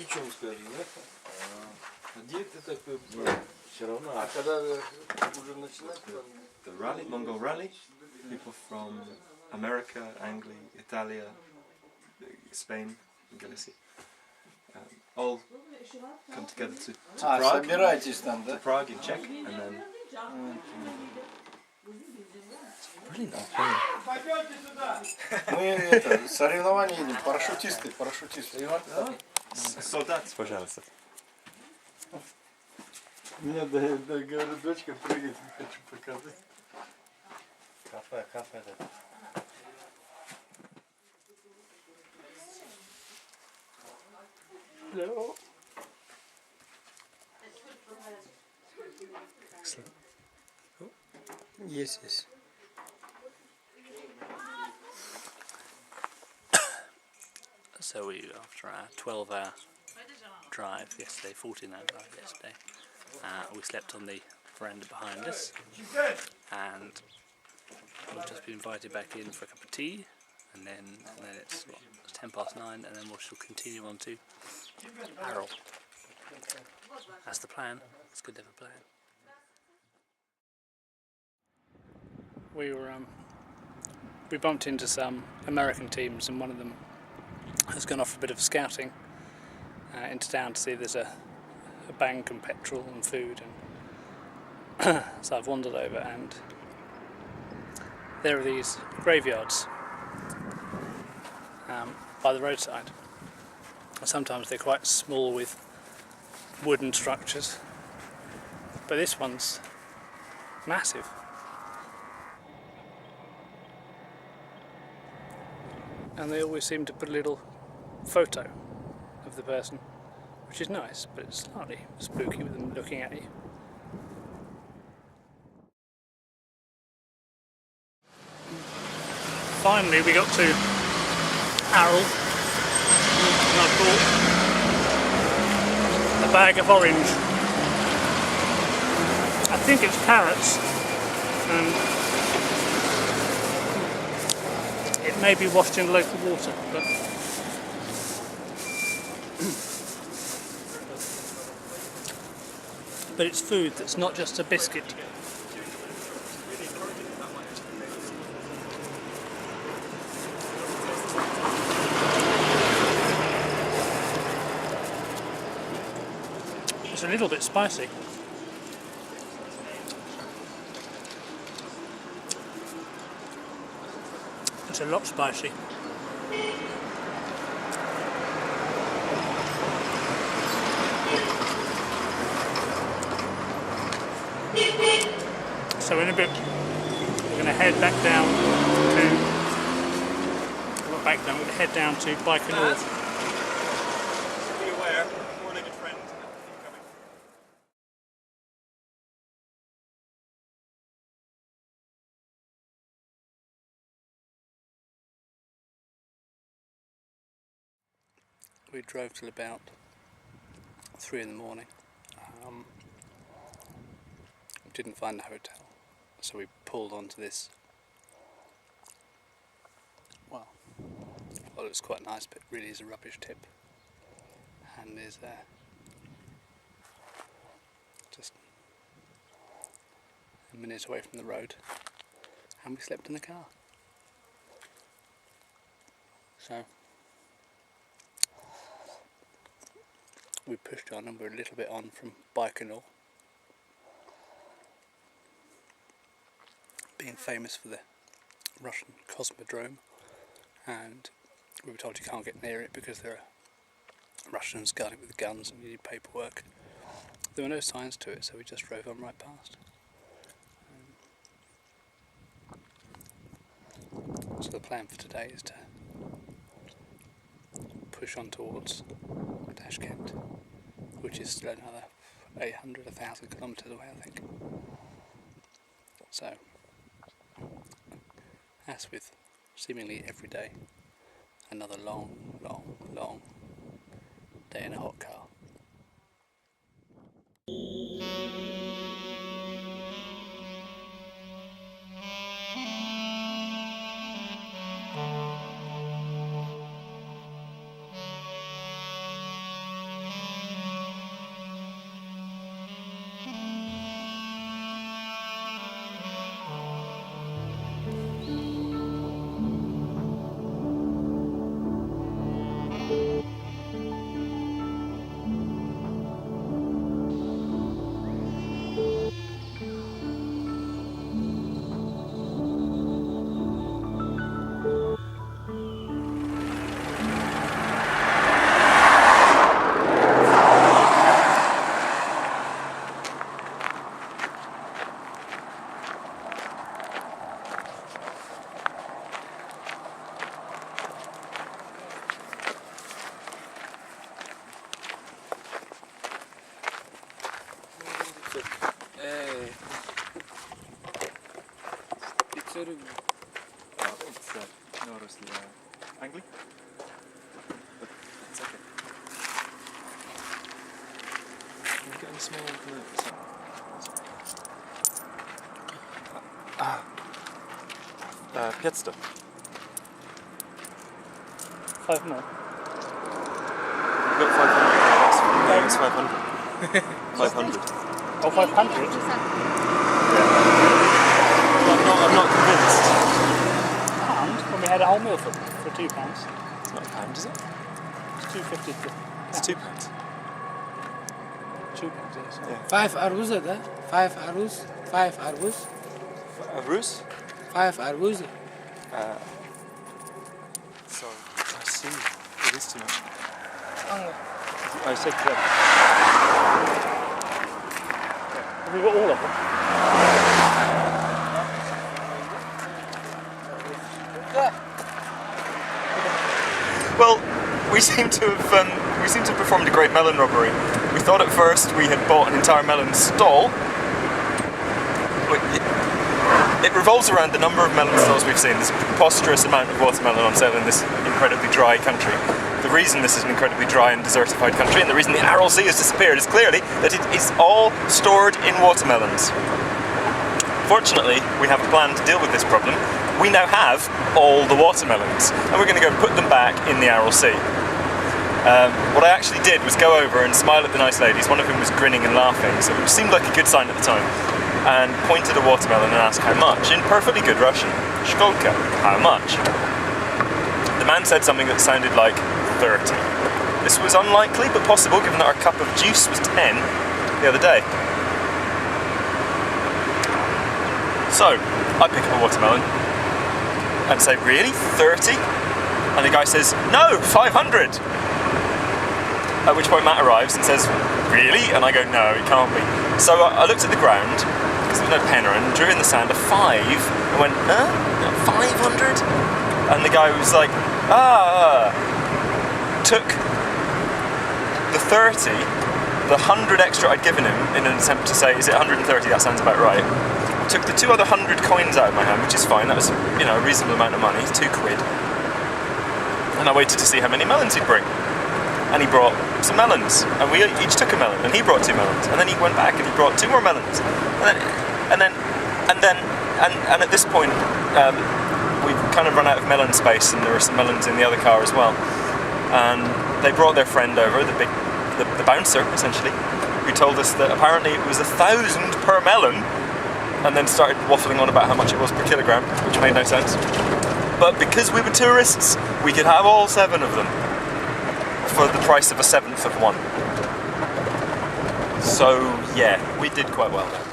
Причемская же, да? Где ты такой? Все равно. А когда уже начинать? The rally, Mongol rally, people from America, Anglia, Italia, Spain, Galicia, all come together to Prague. Собирайтесь там, да? To Prague in Czech, and then. Блин, Пойдемте сюда! Мы это, соревнования едем, парашютисты. Солдат, пожалуйста. У меня, говорю, дочка прыгает, не хочу показать. Кафе, да. Hello. excellent. Oh, yes. So after our 12-hour drive yesterday, 14-hour drive yesterday, we slept on the veranda behind us, and we've just been invited back in for a cup of tea, and then it's 9:10, and then we shall continue on to Arrel. That's the plan. It's good to have a plan. We bumped into some American teams, and one of them has gone off for a bit of scouting into town to see if there's a bank and petrol and food, and so I've wandered over, and there are these graveyards by the roadside. Sometimes they're quite small with wooden structures, but this one's massive. And they always seem to put a little photo of the person, which is nice, but it's slightly spooky with them looking at you. Finally we got to Arrel, and I bought a bag of orange. I think it's carrots, and it may be washed in local water, but it's food that's not just a biscuit. It's a little bit spicy. It's a lot spicy. So in a bit we're going to head back down to, not back down, we're going to head down to Baikonur. Be aware, four-legged friend coming. We drove till about 3 in the morning. Didn't find a hotel, so we pulled onto this. Well, it's quite nice, but it really is a rubbish tip. And is just a minute away from the road, and we slept in the car. So we pushed on, and we're a little bit on from Baikonur, being famous for the Russian cosmodrome, and we were told you can't get near it because there are Russians guarding it with guns and you need paperwork. There were no signs to it, so we just drove on right past. So the plan for today is to push on towards Tashkent, which is still another 1,000 kilometres away, I think. So, as with seemingly every day, another long day in a hot car. It's Norosli Angli. But it's okay. Can you get any small notes? Pietsto. 5 more. You've got 500. No, it's 500. 500. Oh, 500? I'm not convinced. £1? When we had a whole meal for £2. It's not a pound, is it? It's £2.50. It's £2. £2, yes. Yeah. 5 aruz है 5 aruz 5 aruz A ruse? 5 aruz Sorry. I see. It is too much. I said correct. Have we got all of them? Well, we seem to have performed a great melon robbery. We thought at first we had bought an entire melon stall. It revolves around the number of melon stalls we've seen. This preposterous amount of watermelon on sale in this incredibly dry country. The reason this is an incredibly dry and desertified country, and the reason the Aral Sea has disappeared, is clearly that it is all stored in watermelons. Fortunately, we have a plan to deal with this problem. We now have all the watermelons, and we're going to go and put them back in the Aral Sea. What I actually did was go over and smile at the nice ladies, one of whom was grinning and laughing, so it seemed like a good sign at the time, and pointed a watermelon and asked how much, in perfectly good Russian. Shkolka, how much? The man said something that sounded like 30. This was unlikely, but possible, given that our cup of juice was 10 the other day. So, I pick up a watermelon and say, really? 30? And the guy says, no, 500! At which point Matt arrives and says, really? And I go, no, it can't be. So I looked at the ground, because there was no pen around, and drew in the sand a 5, and went, 500? And the guy was like, took the 30, the 100 extra I'd given him in an attempt to say, is it 130? That sounds about right. Took the 2 other 100 coins out of my hand, which is fine, that was, a reasonable amount of money, 2 quid. And I waited to see how many melons he'd bring. And he brought some melons, and we each took a melon, and he brought 2 melons, and then he went back and he brought 2 more melons. And at this point, we've kind of run out of melon space, and there were some melons in the other car as well. And they brought their friend over, the bouncer, essentially, who told us that apparently it was 1,000 per melon, and then started waffling on about how much it was per kilogram, which made no sense. But because we were tourists, we could have all 7 of them for the price of 1/7 of one. So yeah, we did quite well there.